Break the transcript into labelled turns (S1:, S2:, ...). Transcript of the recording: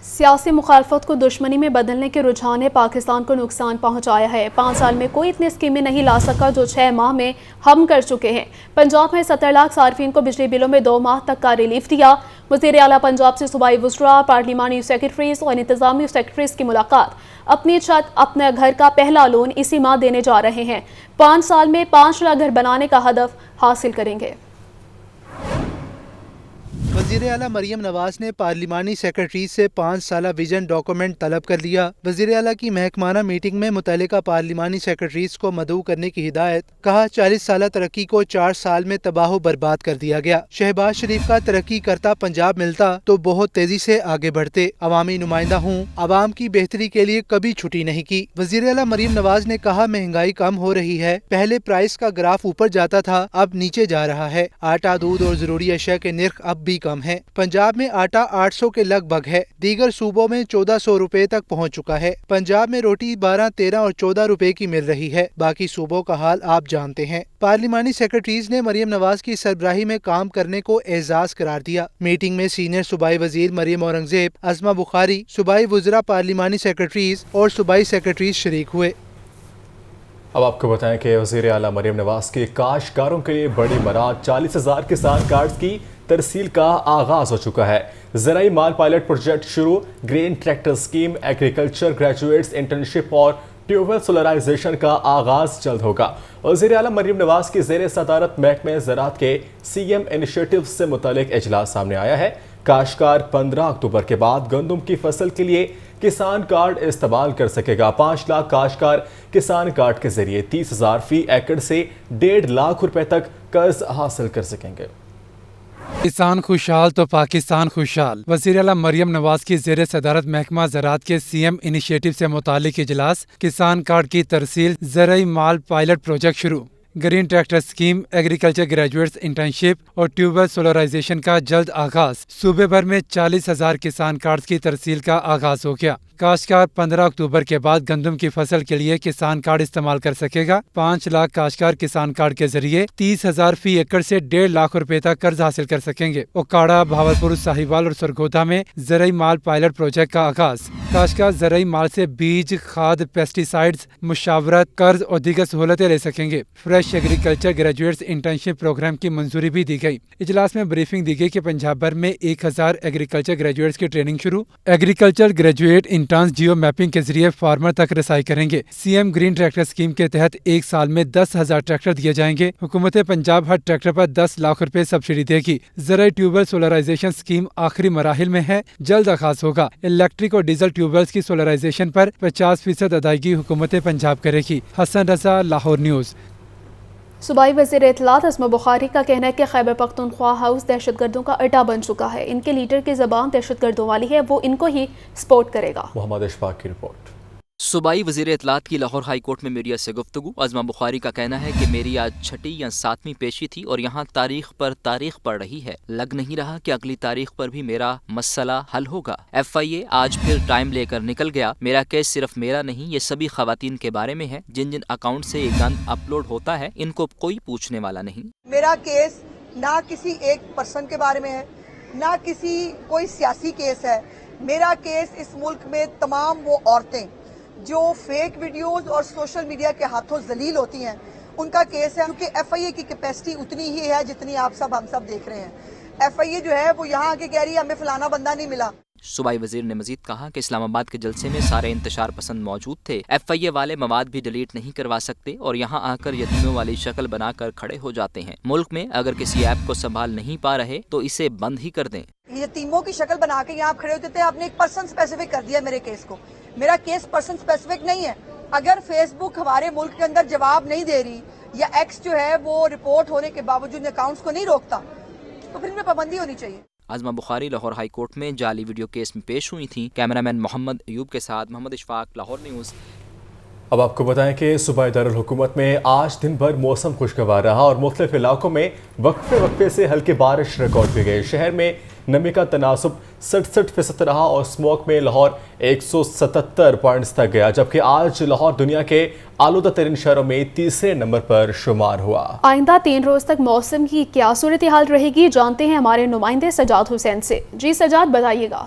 S1: سیاسی مخالفت کو دشمنی میں بدلنے کے رجحان نے پاکستان کو نقصان پہنچایا ہے۔ 5 سال میں کوئی اتنی اسکیمیں نہیں لا سکا جو 6 ماہ میں ہم کر چکے ہیں۔ پنجاب میں 70 لاکھ صارفین کو بجلی بلوں میں 2 ماہ تک کا ریلیف دیا۔ وزیر اعلیٰ پنجاب سے صوبائی وزراء، پارلیمانی سیکرٹریز اور انتظامی سیکرٹریز کی ملاقات۔ اپنی چھت اپنے گھر کا پہلا لون اسی ماہ دینے جا رہے ہیں۔ 5 سال میں 5 لاکھ گھر بنانے کا ہدف حاصل کریں گے۔
S2: وزیر اعلیٰ مریم نواز نے پارلیمانی سیکرٹریز سے 5 سالہ ویژن ڈاکومنٹ طلب کر لیا۔ وزیر اعلیٰ کی محکمانہ میٹنگ میں متعلقہ پارلیمانی سیکرٹریز کو مدعو کرنے کی ہدایت۔ کہا 40 سالہ ترقی کو 4 سال میں تباہ و برباد کر دیا گیا۔ شہباز شریف کا ترقی کرتا پنجاب ملتا تو بہت تیزی سے آگے بڑھتے۔ عوامی نمائندہ ہوں، عوام کی بہتری کے لیے کبھی چھٹی نہیں کی۔ وزیر اعلیٰ مریم نواز نے کہا مہنگائی کم ہو رہی ہے، پہلے پرائس کا گراف اوپر جاتا تھا، اب نیچے جا رہا ہے۔ آٹا، دودھ اور ضروری اشیاء کے نرخ اب بھی کم ہے۔ پنجاب میں آٹا 800 کے لگ بھگ ہے، دیگر صوبوں میں 1400 روپے تک پہنچ چکا ہے۔ پنجاب میں روٹی 12، 13 اور 14 روپے کی مل رہی ہے۔ باقی صوبوں کا حال آپ جانتے ہیں۔ پارلیمانی سیکرٹریز نے مریم نواز کی سربراہی میں کام کرنے کو اعزاز قرار دیا۔ میٹنگ میں سینئر صوبائی وزیر مریم اورنگزیب، عظمہ بخاری، صوبائی وزراء، پارلیمانی سیکرٹریز اور صوبائی سیکرٹریز شریک ہوئے۔
S3: اب آپ کو بتائیں کہ وزیر اعلیٰ مریم نواز کی کاشتکاروں کے لیے بڑی مراد 40,000 کسان کارڈز کی ترسیل کا آغاز ہو چکا ہے۔ زرعی مال پائلٹ پروجیکٹ شروع، green tractor scheme, agriculture graduates internship اور ٹیوب ویل سولرائزیشن کا آغاز جلد ہوگا۔ وزیر اعلیٰ مریم نواز کی زیر صدارت محکمہ زراعت کے سی ایم انیشیٹو سے متعلق اجلاس سامنے آیا ہے۔ کاشتکار 15 اکتوبر کے بعد گندم کی فصل کے لیے کسان کارڈ استعمال کر سکے گا۔ 5 لاکھ کاشتکار کسان کارڈ کے ذریعے 30,000 فی ایکڑ سے 1.5 لاکھ روپے تک قرض حاصل کر سکیں گے۔
S4: کسان خوشحال تو پاکستان خوشحال۔ وزیر اعلیٰ مریم نواز کی زیر صدارت محکمہ زراعت کے سی ایم انیشیٹو سے متعلق اجلاس، کسان کارڈ کی ترسیل، زرعی مال پائلٹ پروجیکٹ شروع، green tractor scheme, agriculture graduates internship اور ٹیوب ویل سولرائزیشن کا جلد آغاز۔ صوبے بھر میں 40,000 کسان کارڈز کی ترسیل کا آغاز ہو گیا۔ کاشتکار 15 اکتوبر کے بعد گندم کی فصل کے لیے کسان کارڈ استعمال کر سکے گا۔ 5 لاکھ کاشتکار کسان کارڈ کے ذریعے 30,000 فی ایکڑ سے 1.5 لاکھ روپے تک قرض حاصل کر سکیں گے۔ اوکاڑا، بھاولپور، ساہیوال اور سرگودا میں زرعی مال پائلٹ پروجیکٹ کا آغاز۔ کاشتکار زرعی مال سے بیج، کھاد، پیسٹی سائیڈز، مشاورت، قرض اور دیگر سہولتیں لے سکیں گے۔ Fresh agriculture graduates internship programme کی منظوری بھی دی گئی۔ اجلاس میں بریفنگ دی گئی کہ پنجاب بھر میں 1000 ایگریکلچر گریجویٹس کی ٹریننگ شروع۔ Agriculture graduate interns geo mapping کے ذریعے فارمر تک رسائی کریں گے۔ C M green tractor scheme کے تحت 1 سال میں 10,000 ٹریکٹر دیے جائیں گے۔ حکومت پنجاب ہر ٹریکٹر پر 10 لاکھ روپے سبسڈی دے گی۔ زرعی ٹیوب ویل سولرائزیشن اسکیم آخری مراحل میں ہے، جلد آغاز ہوگا۔ الیکٹرک اور ڈیزل ٹیوب ویلز کی سولرائزیشن پر 50% ادائیگی حکومت پنجاب کرے گی۔ حسن رضا، لاہور نیوز۔
S1: صوبائی وزیر اطلاعات عظمہ بخاری کا کہنا ہے کہ خیبر پختونخوا ہاؤس دہشت گردوں کا اڈا بن چکا ہے۔ ان کے لیڈر کی زبان دہشت گردوں والی ہے، وہ ان کو ہی سپورٹ کرے گا۔
S3: محمد اشفاق کی رپورٹ۔
S5: صوبائی وزیر اطلاعات کی لاہور ہائی کورٹ میں میڈیا سے گفتگو۔ عظمہ بخاری کا کہنا ہے کہ میری آج 6 یا 7ویں پیشی تھی اور یہاں تاریخ پر تاریخ پڑ رہی ہے۔ لگ نہیں رہا کہ اگلی تاریخ پر بھی میرا مسئلہ حل ہوگا۔ FIA آج پھر ٹائم لے کر نکل گیا۔ میرا کیس صرف میرا نہیں، یہ سبھی خواتین کے بارے میں ہے جن اکاؤنٹ سے یہ گند اپلوڈ ہوتا ہے، ان کو کوئی پوچھنے والا نہیں۔
S6: میرا کیس نہ کسی ایک پرسن کے بارے میں ہے، نہ کسی کوئی سیاسی کیس ہے۔ میرا کیس اس ملک میں تمام وہ عورتیں جو فیک ویڈیوز اور سوشل میڈیا کے ہاتھوں ذلیل ہوتی ہیں ان کا کیس ہے، کیونکہ FIA کی کیپیسٹی اتنی ہی ہے جتنی ہم سب دیکھ رہے ہیں۔ FIA جو ہے وہ یہاں آگے کہہ رہی ہے ہمیں فلانا بندہ نہیں ملا۔
S5: صوبائی وزیر نے مزید کہا کہ اسلام آباد کے جلسے میں سارے انتشار پسند موجود تھے۔ FIA والے مواد بھی ڈیلیٹ نہیں کروا سکتے اور یہاں آ کر یتیموں والی شکل بنا کر کھڑے ہو جاتے ہیں۔ ملک میں اگر کسی ایپ کو سنبھال نہیں پا رہے تو اسے بند ہی کر دیں۔
S6: یتیموں کی شکل بنا کے یہاں کھڑے ہوتے تھے، آپ نے ایک پرسن اسپیسیفک کر دیا میرے کیس کو۔ میرا کیس پرسن اسپیسیفک نہیں ہے۔ اگر فیس بک ہمارے ملک کے اندر جواب نہیں دے رہی یا ایکس جو ہے وہ رپورٹ ہونے کے باوجود اکاؤنٹس کو نہیں روکتا تو پھر ان میں پابندی ہونی چاہیے۔
S5: عظمہ بخاری لاہور ہائی کورٹ میں جعلی ویڈیو کیس میں پیش ہوئی تھیں۔ کیمرامین محمد ایوب کے ساتھ محمد اشفاق، لاہور نیوز۔
S3: اب آپ کو بتائیں کہ صوبائی دارالحکومت میں آج دن بھر موسم خوشگوار رہا اور مختلف علاقوں میں وقفے سے ہلکی بارش ریکارڈ کی گئی۔ شہر میں نمی کا تناسب 67% رہا اور اسموک میں لاہور 177 پوائنٹس تک گیا، جبکہ آج لاہور دنیا کے آلودہ ترین شہروں میں 3رے نمبر پر شمار ہوا۔
S1: آئندہ 3 روز تک موسم کی کیا صورتحال رہے گی، جانتے ہیں ہمارے نمائندے سجاد حسین سے۔ جی سجاد، بتائیے گا۔